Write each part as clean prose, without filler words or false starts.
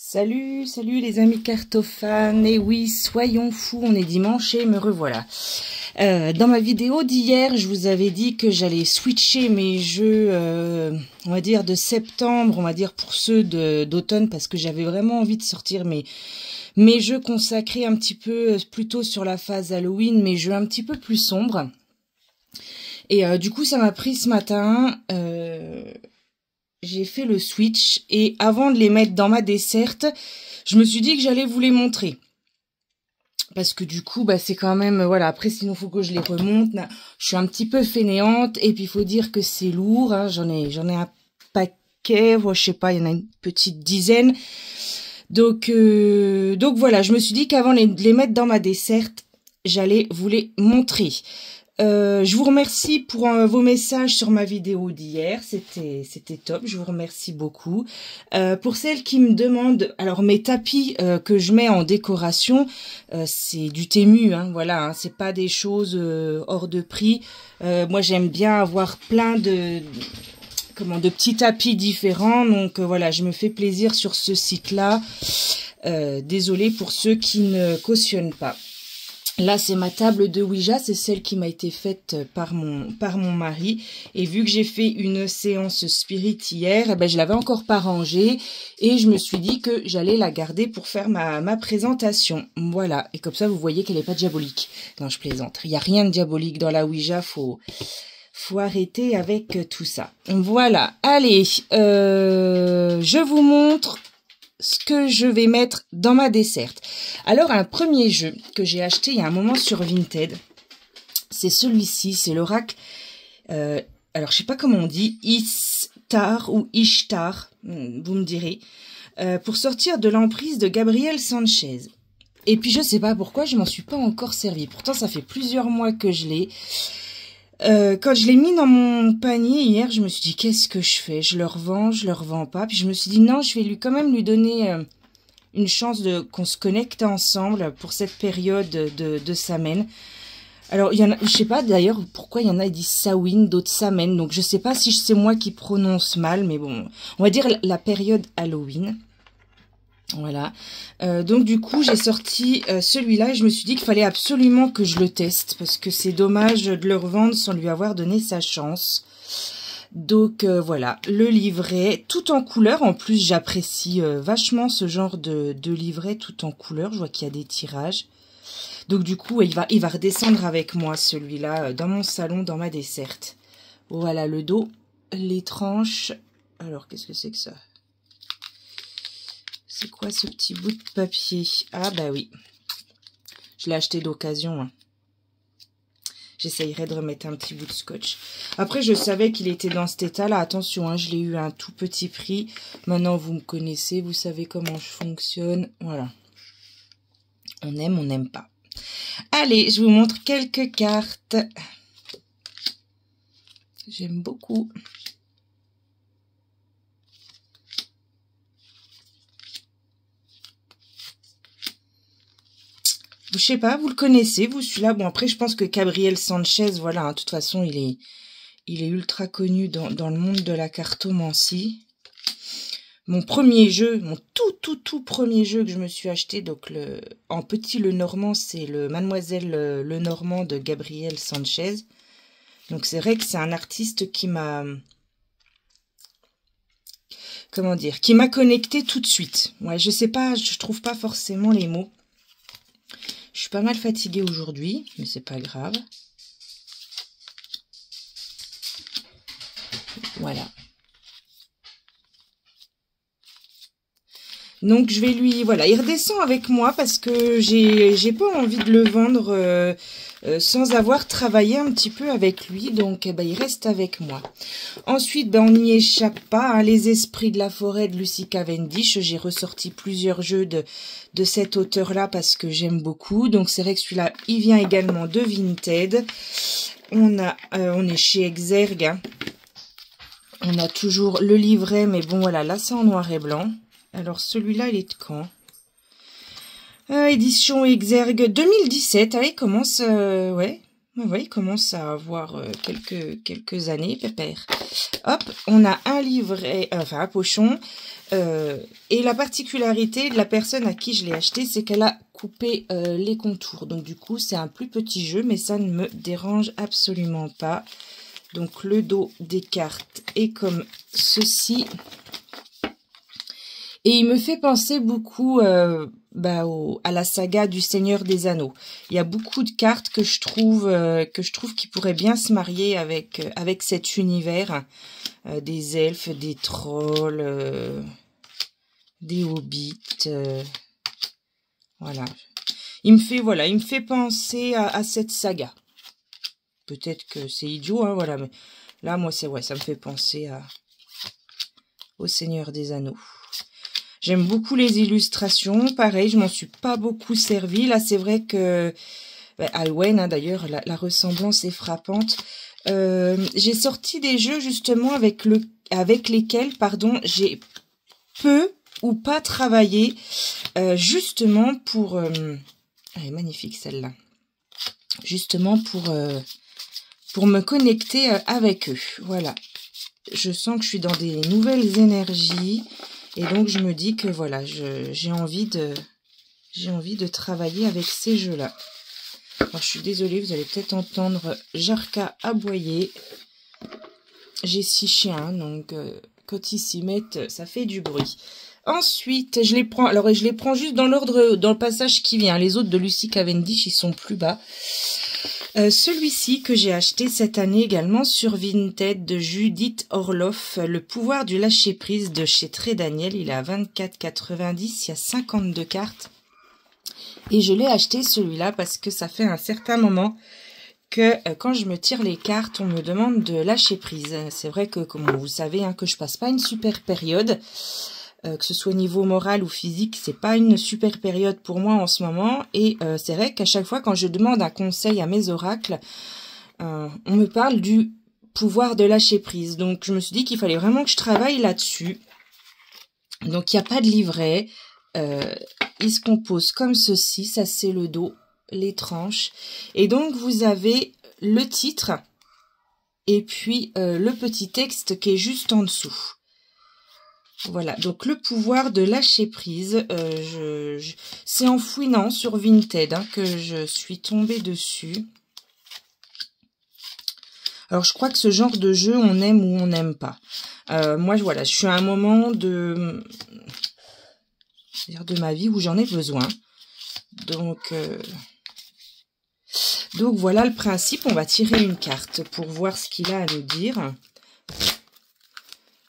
Salut, salut les amis cartophanes, et oui, soyons fous, on est dimanche et me revoilà. Dans ma vidéo d'hier, je vous avais dit que j'allais switcher mes jeux, on va dire de septembre, on va dire pour ceux d'automne, parce que j'avais vraiment envie de sortir mes jeux consacrés un petit peu plutôt sur la phase Halloween, mes jeux un petit peu plus sombres. Et du coup, ça m'a pris ce matin... j'ai fait le switch et avant de les mettre dans ma desserte, je me suis dit que j'allais vous les montrer. Parce que du coup, bah, c'est quand même, voilà, après sinon faut que je les remonte. Je suis un petit peu fainéante et puis il faut dire que c'est lourd, hein. J'en ai un paquet, je sais pas, il y en a une petite dizaine. Donc voilà, je me suis dit qu'avant de les mettre dans ma desserte, j'allais vous les montrer. Je vous remercie pour vos messages sur ma vidéo d'hier, c'était top, je vous remercie beaucoup. Pour celles qui me demandent, alors mes tapis que je mets en décoration, c'est du Temu, hein, voilà, hein, c'est pas des choses hors de prix. Moi j'aime bien avoir plein de petits tapis différents, donc voilà, je me fais plaisir sur ce site-là. Désolée pour ceux qui ne cautionnent pas. Là, c'est ma table de Ouija, c'est celle qui m'a été faite par mon mari. Et vu que j'ai fait une séance spirit hier, eh ben, je l'avais encore pas rangée. Et je me suis dit que j'allais la garder pour faire ma présentation. Voilà. Et comme ça, vous voyez qu'elle n'est pas diabolique. Non, je plaisante. Il n'y a rien de diabolique dans la Ouija. Faut arrêter avec tout ça. Voilà. Allez, je vous montre ce que je vais mettre dans ma desserte. Alors, un premier jeu que j'ai acheté il y a un moment sur Vinted, c'est celui-ci, c'est l'oracle, alors je sais pas comment on dit, Istar ou Ishtar, vous me direz, pour sortir de l'emprise de Gabriel Sanchez. Et puis je sais pas pourquoi, je m'en suis pas encore servi. Pourtant, ça fait plusieurs mois que je l'ai. Quand je l'ai mis dans mon panier hier, je me suis dit, qu'est-ce que je fais? Je le revends pas. Puis je me suis dit, non, je vais quand même lui donner une chance qu'on se connecte ensemble pour cette période de Samhain. Alors, il y en a, je sais pas d'ailleurs pourquoi il y en a qui disent Samhain, d'autres Samhain. Donc, je sais pas si c'est moi qui prononce mal, mais bon, on va dire la période Halloween. Voilà, donc du coup j'ai sorti celui-là et je me suis dit qu'il fallait absolument que je le teste parce que c'est dommage de le revendre sans lui avoir donné sa chance. Donc voilà, le livret tout en couleur, en plus j'apprécie vachement ce genre de livret tout en couleur, je vois qu'il y a des tirages. Donc du coup il va redescendre avec moi celui-là dans mon salon, dans ma desserte. Voilà le dos, les tranches, alors qu'est-ce que c'est que ça ? C'est quoi ce petit bout de papier? Ah bah oui, je l'ai acheté d'occasion. Hein. J'essayerai de remettre un petit bout de scotch. Après, je savais qu'il était dans cet état-là. Attention, hein, je l'ai eu à un tout petit prix. Maintenant, vous me connaissez, vous savez comment je fonctionne. Voilà. On n'aime pas. Allez, je vous montre quelques cartes. J'aime beaucoup. Je sais pas, vous le connaissez, vous, celui-là. Bon, après, je pense que Gabriel Sanchez, voilà, hein, de toute façon, il est ultra connu dans le monde de la cartomancie. Mon premier jeu, mon tout premier jeu que je me suis acheté, donc en petit Lenormand, c'est le Mademoiselle Lenormand de Gabriel Sanchez. Donc, c'est vrai que c'est un artiste qui m'a... Comment dire? Qui m'a connecté tout de suite. Ouais, je sais pas, je trouve pas forcément les mots. Je suis pas mal fatiguée aujourd'hui, mais c'est pas grave. Voilà. Donc je vais lui... Voilà, il redescend avec moi parce que j'ai pas envie de le vendre sans avoir travaillé un petit peu avec lui. Donc eh ben, il reste avec moi. Ensuite, ben, on n'y échappe pas. Hein, Les Esprits de la Forêt de Lucy Cavendish. J'ai ressorti plusieurs jeux de cet auteur-là parce que j'aime beaucoup. Donc c'est vrai que celui-là, il vient également de Vinted. On est chez Exergue. Hein. On a toujours le livret, mais bon voilà, là c'est en noir et blanc. Alors, celui-là, il est de quand? Édition Exergue 2017. Allez, commence... ouais. Vous voyez, il commence à avoir quelques années, pépère. Hop, on a un livret, enfin un pochon. Et la particularité de la personne à qui je l'ai acheté, c'est qu'elle a coupé les contours. Donc du coup, c'est un plus petit jeu, mais ça ne me dérange absolument pas. Donc le dos des cartes est comme ceci. Et il me fait penser beaucoup à la saga du Seigneur des Anneaux. Il y a beaucoup de cartes que je trouve qui pourraient bien se marier avec cet univers. Des elfes, des trolls, des hobbits. Voilà. Il me fait penser à cette saga. Peut-être que c'est idiot, hein, voilà. Mais là, moi, ça me fait penser au Seigneur des Anneaux. J'aime beaucoup les illustrations. Pareil, je m'en suis pas beaucoup servi. Là, c'est vrai que Alwen, hein, d'ailleurs, la ressemblance est frappante. J'ai sorti des jeux justement avec lesquels, j'ai peu ou pas travaillé, justement pour. Elle est magnifique celle-là. Justement pour me connecter avec eux. Voilà. Je sens que je suis dans des nouvelles énergies. Et donc, je me dis que voilà, j'ai envie de travailler avec ces jeux-là. Alors, je suis désolée, vous allez peut-être entendre Jarka aboyer. J'ai 6 chiens, donc quand ils s'y mettent, ça fait du bruit. Ensuite, je les prends. Alors, je les prends juste dans l'ordre, dans le passage qui vient. Les autres de Lucy Cavendish, ils sont plus bas. Celui-ci que j'ai acheté cette année également sur Vinted de Judith Orloff, Le pouvoir du lâcher-prise de chez Très Daniel. Il est à 24,90, il y a 52 cartes. Et je l'ai acheté celui-là parce que ça fait un certain moment que quand je me tire les cartes, on me demande de lâcher prise. C'est vrai que, comme vous savez, hein, que je passe pas une super période. Que ce soit au niveau moral ou physique, c'est pas une super période pour moi en ce moment. Et c'est vrai qu'à chaque fois, quand je demande un conseil à mes oracles, on me parle du pouvoir de lâcher prise. Donc, je me suis dit qu'il fallait vraiment que je travaille là-dessus. Donc, il n'y a pas de livret. Il se compose comme ceci. Ça, c'est le dos, les tranches. Et donc, vous avez le titre et puis le petit texte qui est juste en dessous. Voilà, donc le pouvoir de lâcher prise, c'est en fouinant sur Vinted que je suis tombée dessus. Alors je crois que ce genre de jeu, on aime ou on n'aime pas. Moi, voilà, je suis à un moment de ma vie où j'en ai besoin. Donc voilà le principe, on va tirer une carte pour voir ce qu'il a à nous dire.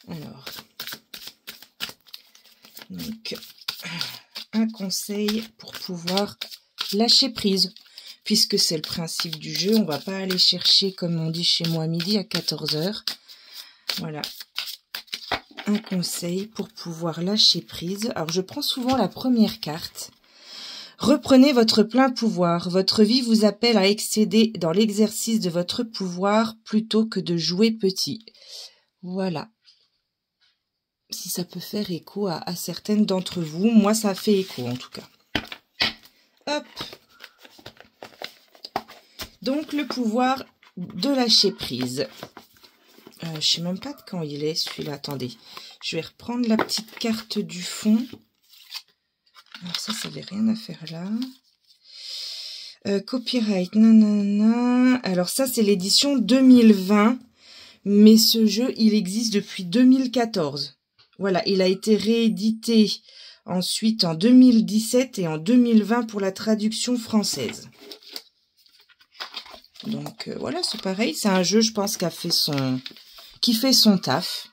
Alors... Donc, un conseil pour pouvoir lâcher prise. Puisque c'est le principe du jeu, on va pas aller chercher, comme on dit chez moi, midi à 14 h. Voilà. Un conseil pour pouvoir lâcher prise. Alors, je prends souvent la première carte. Reprenez votre plein pouvoir. Votre vie vous appelle à excéder dans l'exercice de votre pouvoir plutôt que de jouer petit. Voilà. Si ça peut faire écho à certaines d'entre vous. Moi, ça fait écho, en tout cas. Hop. Donc, le pouvoir de lâcher prise. Je sais même pas de quand il est, celui-là. Attendez. Je vais reprendre la petite carte du fond. Alors, ça n'avait rien à faire là. Copyright, nanana. Alors, ça, c'est l'édition 2020. Mais ce jeu, il existe depuis 2014. Voilà, il a été réédité ensuite en 2017 et en 2020 pour la traduction française. Donc voilà, c'est pareil, c'est un jeu, je pense, qui fait son taf.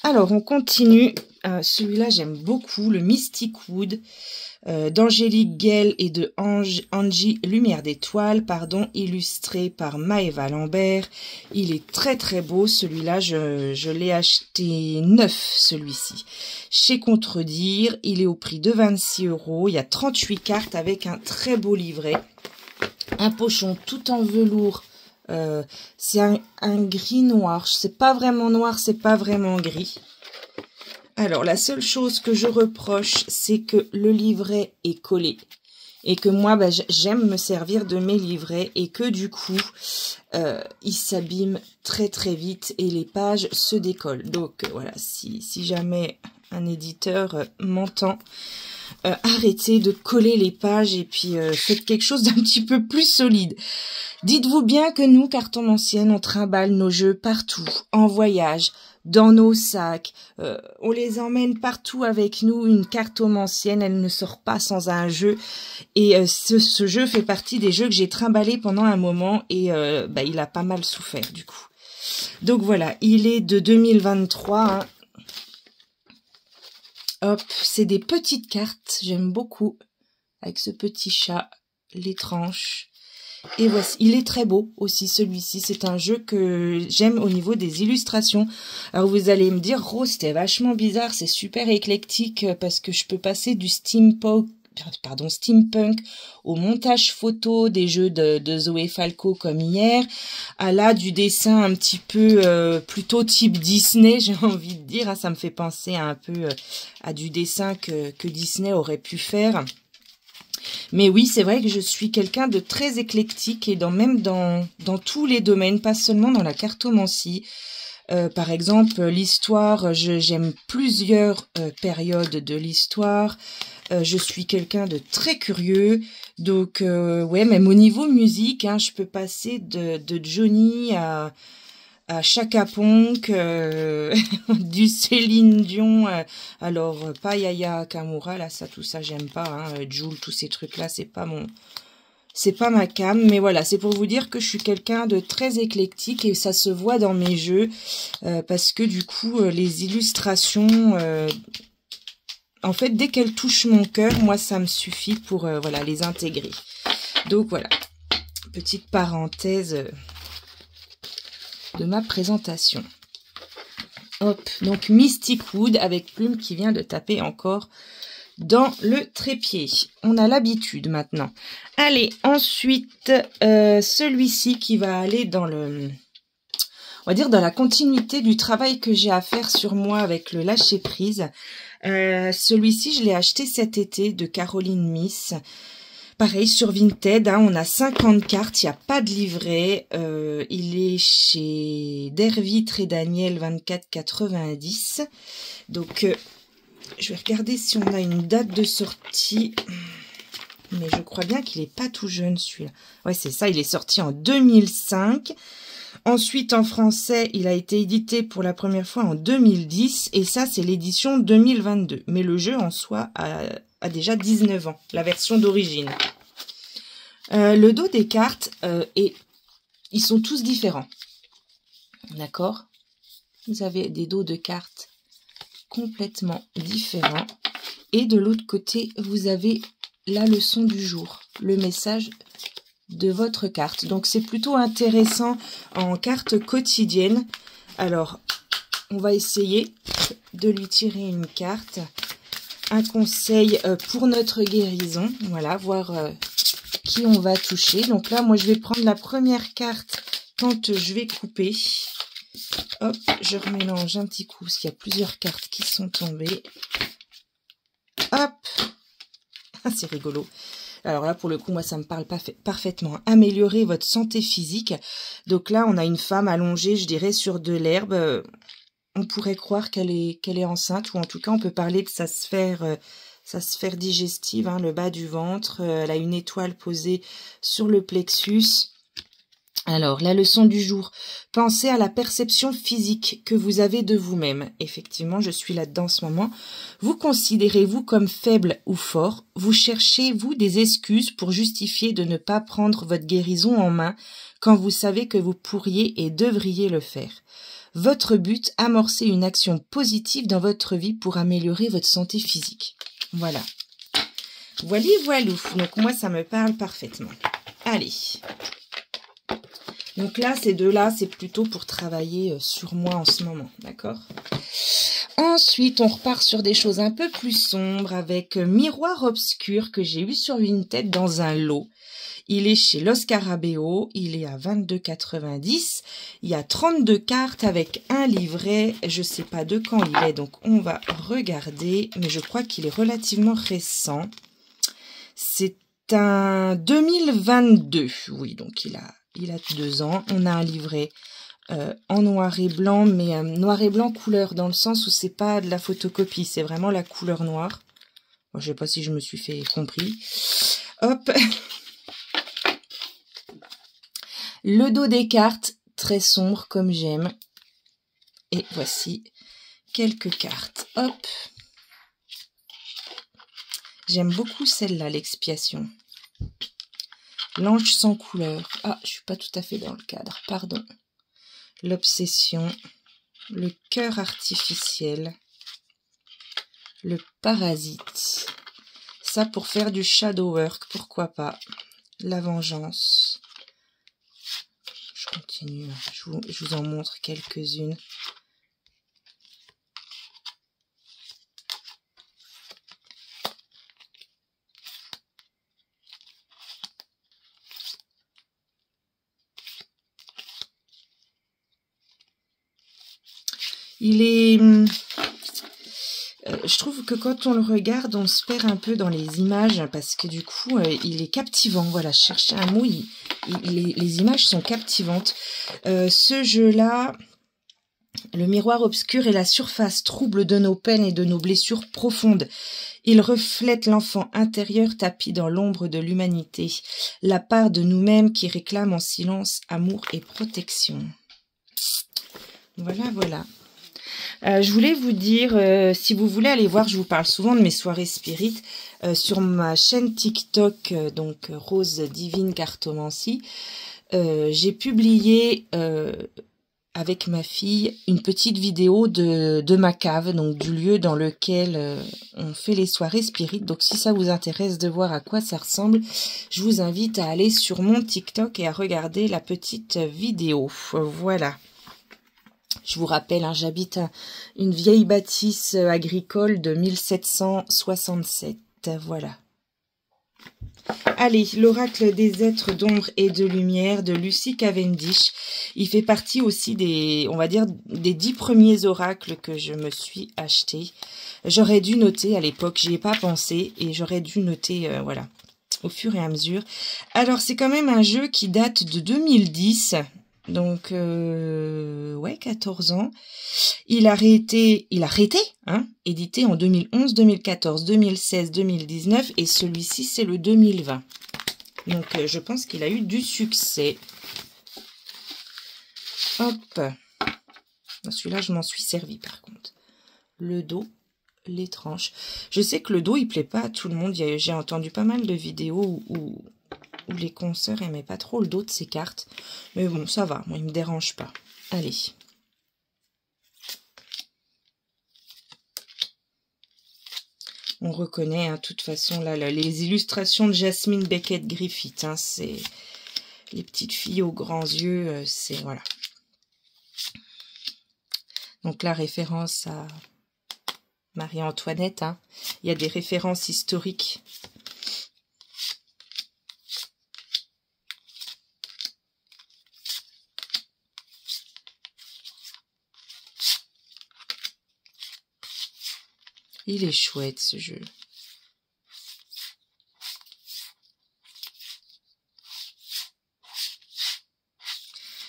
Alors, on continue. Celui-là, j'aime beaucoup, le Mystic Wood d'Angélique Gell et de Angie Lumière d'étoiles, illustré par Maëva Lambert. Il est très très beau, celui-là, je l'ai acheté neuf, celui-ci. Chez Contredire, il est au prix de 26 €. Il y a 38 cartes avec un très beau livret. Un pochon tout en velours. C'est un gris noir. C'est pas vraiment noir, c'est pas vraiment gris. Alors, la seule chose que je reproche, c'est que le livret est collé. et que moi, bah, j'aime me servir de mes livrets et que du coup, ils s'abîment très très vite et les pages se décollent. Donc voilà, si jamais un éditeur m'entend, arrêtez de coller les pages et puis faites quelque chose d'un petit peu plus solide. Dites-vous bien que nous, cartomanciennes, on trimballe nos jeux partout, en voyage, dans nos sacs, on les emmène partout avec nous. Une cartomancienne, elle ne sort pas sans un jeu. Et ce jeu fait partie des jeux que j'ai trimballés pendant un moment et bah, il a pas mal souffert du coup. Donc voilà, il est de 2023. Hein. Hop, c'est des petites cartes, j'aime beaucoup, avec ce petit chat, les tranches. Et voici, il est très beau aussi celui-ci, c'est un jeu que j'aime au niveau des illustrations. Alors vous allez me dire, Rose, c'était vachement bizarre, c'est super éclectique parce que je peux passer du steampunk au montage photo des jeux de Zoé Falco comme hier, à là du dessin un petit peu plutôt type Disney, j'ai envie de dire. Ça me fait penser un peu à du dessin que Disney aurait pu faire. Mais oui, c'est vrai que je suis quelqu'un de très éclectique et même dans tous les domaines, pas seulement dans la cartomancie. Par exemple, l'histoire, j'aime plusieurs périodes de l'histoire. Je suis quelqu'un de très curieux. Donc, ouais, même au niveau musique, hein, je peux passer de Johnny à Chaka Ponk, du Céline Dion, alors pas Yaya Kamura, là, tout ça, j'aime pas, hein, Jul, tous ces trucs-là, c'est pas ma came, mais voilà, c'est pour vous dire que je suis quelqu'un de très éclectique et ça se voit dans mes jeux, parce que du coup, les illustrations, en fait, dès qu'elles touchent mon cœur, moi, ça me suffit pour, voilà, les intégrer. Donc voilà, petite parenthèse de ma présentation. Hop, donc Mystic Wood avec Plume qui vient de taper encore dans le trépied. On a l'habitude maintenant. Allez, ensuite, celui-ci qui va aller dans on va dire dans la continuité du travail que j'ai à faire sur moi avec le lâcher prise. Celui-ci, je l'ai acheté cet été de Caroline Miss. Pareil, sur Vinted, hein, on a 50 cartes, il n'y a pas de livret. Il est chez Dervitre et Daniel 24,90. Donc, je vais regarder si on a une date de sortie. Mais je crois bien qu'il n'est pas tout jeune, celui-là. Ouais, c'est ça, il est sorti en 2005. Ensuite, en français, il a été édité pour la première fois en 2010. Et ça, c'est l'édition 2022. Mais le jeu en soi a déjà 19 ans, la version d'origine. Le dos des cartes, ils sont tous différents. D'accord? Vous avez des dos de cartes complètement différents. Et de l'autre côté, vous avez la leçon du jour, le message de votre carte. Donc, c'est plutôt intéressant en carte quotidienne. Alors, on va essayer de lui tirer une carte. Un conseil pour notre guérison. Voilà, voir qui on va toucher. Donc là, moi, je vais prendre la première carte quand je vais couper. Hop, je remélange un petit coup parce qu'il y a plusieurs cartes qui sont tombées. Hop, c'est rigolo. Alors là, pour le coup, moi, ça me parle parfaitement. Améliorer votre santé physique. Donc là, on a une femme allongée, je dirais, sur de l'herbe. On pourrait croire qu'elle est enceinte, ou en tout cas, on peut parler de sa sphère digestive, hein, le bas du ventre. Elle a une étoile posée sur le plexus. Alors, la leçon du jour. Pensez à la perception physique que vous avez de vous-même. Effectivement, je suis là-dedans en ce moment. Vous considérez-vous comme faible ou fort? Vous cherchez-vous des excuses pour justifier de ne pas prendre votre guérison en main quand vous savez que vous pourriez et devriez le faire? Votre but, amorcer une action positive dans votre vie pour améliorer votre santé physique. Voilà. Voilou. Donc moi, ça me parle parfaitement. Allez. Donc là, ces deux-là, c'est plutôt pour travailler sur moi en ce moment, d'accord? Ensuite, on repart sur des choses un peu plus sombres avec Miroir Obscur que j'ai eu sur Vinted dans un lot. Il est chez Los Carabeo, il est à 22,90. Il y a 32 cartes avec un livret. Je sais pas de quand il est, donc on va regarder. Mais je crois qu'il est relativement récent. C'est c'est un 2022. Oui, donc il a 2 ans. On a un livret en noir et blanc, mais noir et blanc couleur, dans le sens où c'est pas de la photocopie, c'est vraiment la couleur noire. Bon, je sais pas si je me suis fait compris. Hop. Le dos des cartes, très sombre comme j'aime. Et voici quelques cartes. Hop. J'aime beaucoup celle-là, l'expiation. L'ange sans couleur. Ah, je suis pas tout à fait dans le cadre, pardon. L'obsession. Le cœur artificiel. Le parasite. Ça pour faire du shadow work, pourquoi pas. La vengeance. Je continue, je vous en montre quelques-unes. Il est... je trouve que quand on le regarde, on se perd un peu dans les images parce que du coup, il est captivant. Voilà, je cherchais un mot, les images sont captivantes. Ce jeu-là, le miroir obscur est la surface trouble de nos peines et de nos blessures profondes. Il reflète l'enfant intérieur tapi dans l'ombre de l'humanité, la part de nous-mêmes qui réclame en silence amour et protection. Voilà, voilà. Je voulais vous dire, si vous voulez aller voir, je vous parle souvent de mes soirées spirites, sur ma chaîne TikTok, donc Rose Divine Cartomancie, j'ai publié avec ma fille une petite vidéo de ma cave, donc du lieu dans lequel on fait les soirées spirites. Donc si ça vous intéresse de voir à quoi ça ressemble, je vous invite à aller sur mon TikTok et à regarder la petite vidéo. Voilà. Je vous rappelle, hein, j'habite une vieille bâtisse agricole de 1767. Voilà. Allez, l'oracle des êtres d'ombre et de lumière de Lucy Cavendish. Il fait partie aussi des, on va dire, des 10 premiers oracles que je me suis acheté. J'aurais dû noter à l'époque, j'y ai pas pensé et j'aurais dû noter, voilà, au fur et à mesure. Alors, c'est quand même un jeu qui date de 2010. Donc, ouais, 14 ans. Il a été, hein, édité en 2011, 2014, 2016, 2019 et celui-ci, c'est le 2020. Donc, je pense qu'il a eu du succès. Hop. Celui-là, je m'en suis servi par contre. Le dos, les tranches. Je sais que le dos, il plaît pas à tout le monde. J'ai entendu pas mal de vidéos où les consoeurs aimaient pas trop le dos de ces cartes. Mais bon, ça va, moi, il me dérange pas. Allez. On reconnaît, hein, de toute façon, là, les illustrations de Jasmine Beckett Griffith. Hein, c'est les petites filles aux grands yeux, c'est, voilà. Donc, la référence à Marie-Antoinette, hein. Il y a des références historiques. Il est chouette ce jeu.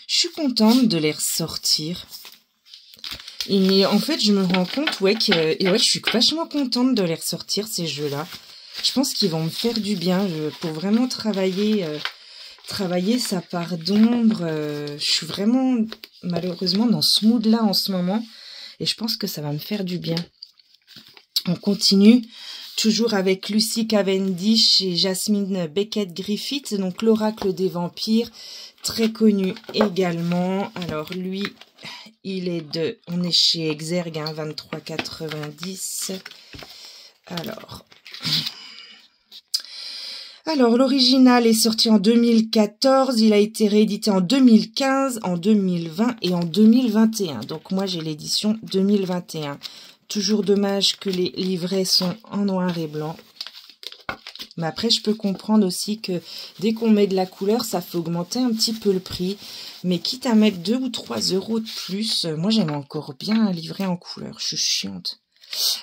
Je suis contente de les ressortir. Et en fait, je me rends compte, ouais, je suis vachement contente de les ressortir, ces jeux-là. Je pense qu'ils vont me faire du bien pour vraiment travailler sa part d'ombre. Je suis vraiment, malheureusement, dans ce mood-là en ce moment. Et je pense que ça va me faire du bien. On continue, toujours avec Lucy Cavendish et Jasmine Beckett Griffith, donc l'oracle des vampires, très connu également. Alors lui, il est on est chez Exergue, hein, 23,90. Alors l'original est sorti en 2014, il a été réédité en 2015, en 2020 et en 2021. Donc moi j'ai l'édition 2021. Toujours dommage que les livrets sont en noir et blanc. Mais après, je peux comprendre aussi que dès qu'on met de la couleur, ça fait augmenter un petit peu le prix. Mais quitte à mettre 2 ou 3 € de plus, moi j'aime encore bien un livret en couleur. Je suis chiante.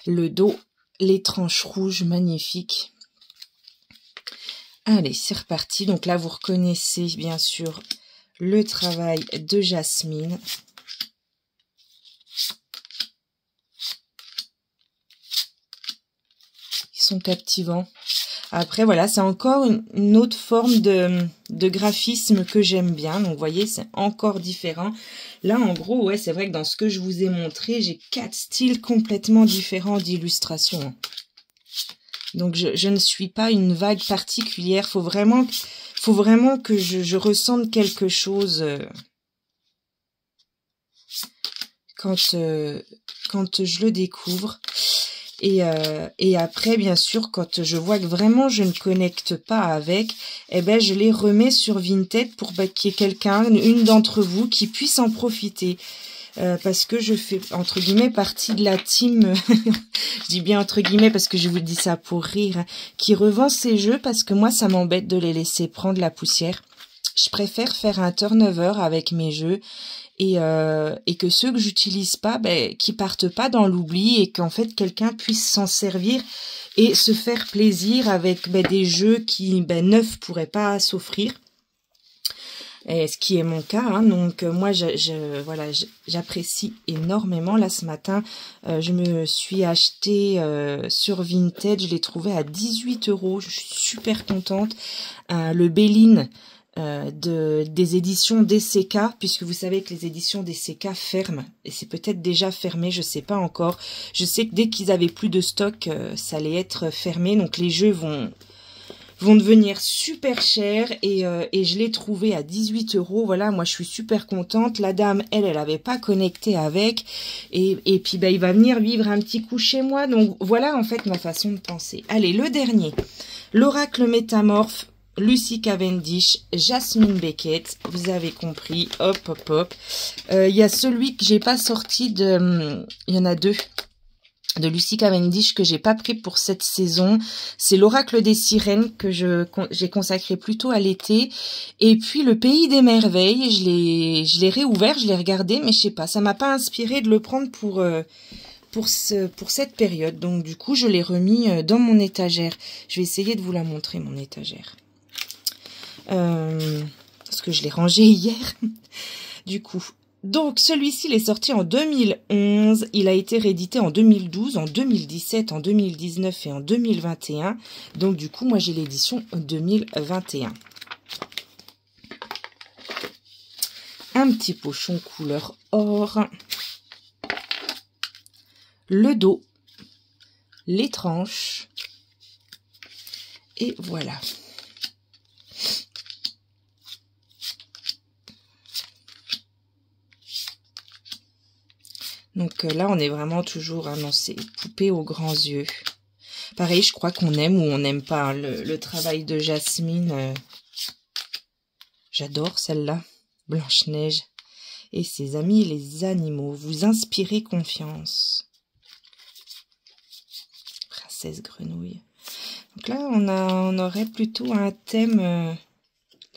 Le dos, les tranches rouges, magnifiques. Allez, c'est reparti. Donc là, vous reconnaissez bien sûr le travail de Jasmine. Ils sont captivants. Après, voilà, c'est encore une autre forme de graphisme que j'aime bien. Donc, vous voyez, c'est encore différent. Là, en gros, ouais, c'est vrai que dans ce que je vous ai montré, j'ai 4 styles complètement différents d'illustration. Donc, je ne suis pas une vague particulière. Faut vraiment que je ressente quelque chose quand je le découvre. Et après, bien sûr, quand je vois que vraiment je ne connecte pas avec, eh ben, je les remets sur Vinted pour qu'il y ait quelqu'un, une d'entre vous, qui puisse en profiter. Parce que je fais, entre guillemets, partie de la team, je dis bien entre guillemets parce que je vous dis ça pour rire, hein, qui revend ces jeux parce que moi, ça m'embête de les laisser prendre la poussière. Je préfère faire un turnover avec mes jeux et que ceux que j'utilise pas, ben, qui partent pas dans l'oubli et qu'en fait quelqu'un puisse s'en servir et se faire plaisir avec des jeux qui neufs pourraient pas s'offrir. Et ce qui est mon cas, hein. Donc moi voilà, j'apprécie énormément. Là ce matin, je me suis acheté sur Vinted, je l'ai trouvé à 18 €. Je suis super contente. Le Béline des éditions DCK, puisque vous savez que les éditions DCK ferment, et c'est peut-être déjà fermé, je sais pas encore. Je sais que dès qu'ils avaient plus de stock, ça allait être fermé, donc les jeux vont devenir super chers, et je l'ai trouvé à 18 €. Voilà, moi je suis super contente. La dame, elle avait pas connecté avec, et puis il va venir vivre un petit coup chez moi, donc voilà en fait ma façon de penser. Allez, le dernier, l'Oracle Métamorphe, Lucy Cavendish, Jasmine Beckett, vous avez compris, hop, hop, hop. Il y a celui que j'ai pas sorti il y en a 2, de Lucy Cavendish que j'ai pas pris pour cette saison. C'est l'Oracle des Sirènes que j'ai consacré plutôt à l'été. Et puis le Pays des Merveilles, je l'ai réouvert, je l'ai regardé, mais je sais pas, ça m'a pas inspiré de le prendre pour cette période. Donc du coup, je l'ai remis dans mon étagère. Je vais essayer de vous la montrer, mon étagère. Parce que je l'ai rangé hier. Du coup, donc celui-ci il est sorti en 2011, il a été réédité en 2012, en 2017, en 2019 et en 2021. Donc du coup, moi j'ai l'édition 2021. Un petit pochon couleur or. Le dos, les tranches. Et voilà. Donc là, on est vraiment toujours annoncé poupée aux grands yeux. Pareil, je crois qu'on aime ou on n'aime pas, hein, le travail de Jasmine. J'adore celle-là. Blanche-Neige et ses amis les animaux. Vous inspirez confiance. Princesse Grenouille. Donc là, on aurait plutôt un thème...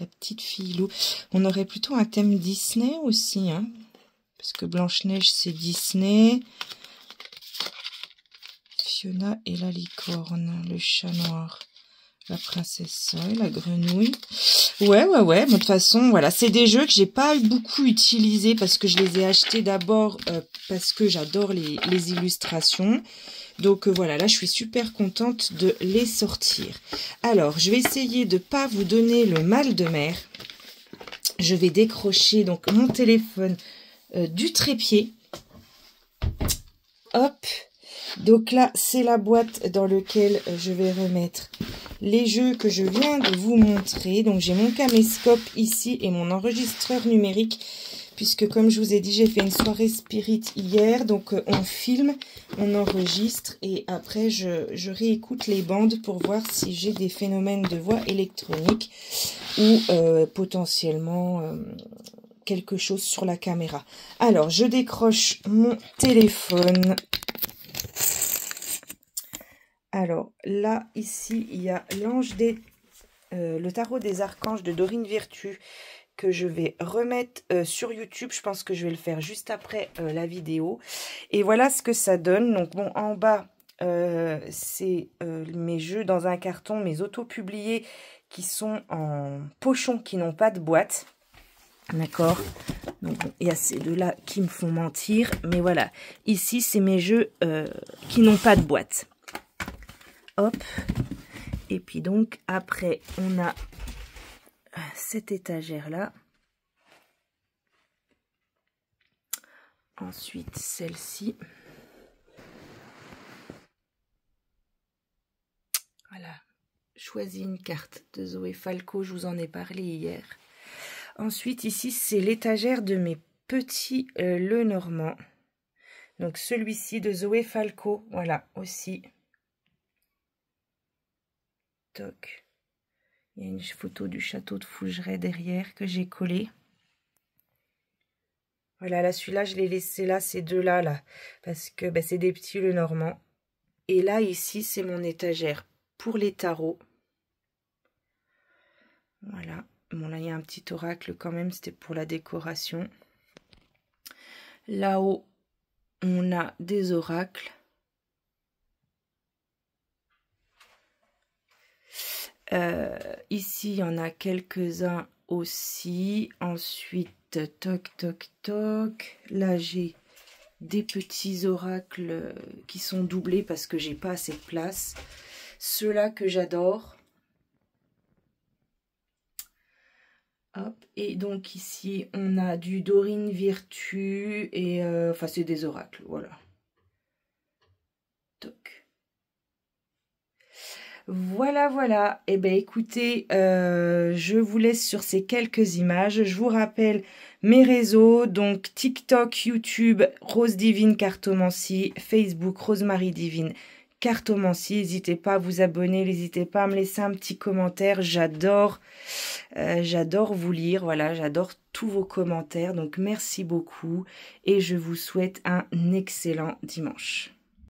la petite fille loup. On aurait plutôt un thème Disney aussi, hein. Parce que Blanche-Neige, c'est Disney. Fiona et la licorne, le chat noir, la princesse Soy, la grenouille. Ouais. De toute façon, voilà. C'est des jeux que j'ai pas beaucoup utilisés parce que je les ai achetés d'abord parce que j'adore les illustrations. Donc voilà, là, je suis super contente de les sortir. Alors, je vais essayer de pas vous donner le mal de mer. Je vais décrocher donc mon téléphone du trépied. Hop. Donc là, c'est la boîte dans laquelle je vais remettre les jeux que je viens de vous montrer. Donc j'ai mon caméscope ici et mon enregistreur numérique. Puisque comme je vous ai dit, j'ai fait une soirée spirit hier. Donc on filme, on enregistre et après je réécoute les bandes pour voir si j'ai des phénomènes de voix électronique ou potentiellement... quelque chose sur la caméra. Alors, je décroche mon téléphone. Alors, là, ici, il y a le tarot des archanges de Dorine Virtue que je vais remettre sur YouTube. Je pense que je vais le faire juste après la vidéo. Et voilà ce que ça donne. Donc, bon, en bas, c'est mes jeux dans un carton, mes auto-publiés qui sont en pochon, qui n'ont pas de boîte. D'accord? Donc, il y a ces deux-là qui me font mentir. Mais voilà, ici, c'est mes jeux qui n'ont pas de boîte. Hop. Et puis donc, après, on a cette étagère-là. Ensuite, celle-ci. Voilà. Choisis une carte de Zoé Falco. Je vous en ai parlé hier. Ensuite, ici, c'est l'étagère de mes petits Lenormand. Donc, celui-ci de Zoé Falco. Voilà, aussi. Toc. Il y a une photo du château de Fougeray derrière que j'ai collé. Voilà, là, celui-là, je l'ai laissé là, ces deux-là, là. Parce que bah, c'est des petits Lenormand. Et là, ici, c'est mon étagère pour les tarots. Voilà. Bon, là, il y a un petit oracle quand même, c'était pour la décoration. Là-haut, on a des oracles. Ici, il y en a quelques-uns aussi. Ensuite, toc, toc, toc. Là, j'ai des petits oracles qui sont doublés parce que j'ai pas assez de place. Ceux-là que j'adore. Hop, et donc ici, on a du Dorine Virtue et enfin, c'est des oracles, voilà. Toc. Voilà, voilà. Eh bien, écoutez, je vous laisse sur ces quelques images. Je vous rappelle mes réseaux, donc TikTok, YouTube, Rose Divine Cartomancie, Facebook, Rosemary Divine Cartomancie. N'hésitez pas à vous abonner, n'hésitez pas à me laisser un petit commentaire. J'adore vous lire, voilà, j'adore tous vos commentaires. Donc, merci beaucoup et je vous souhaite un excellent dimanche.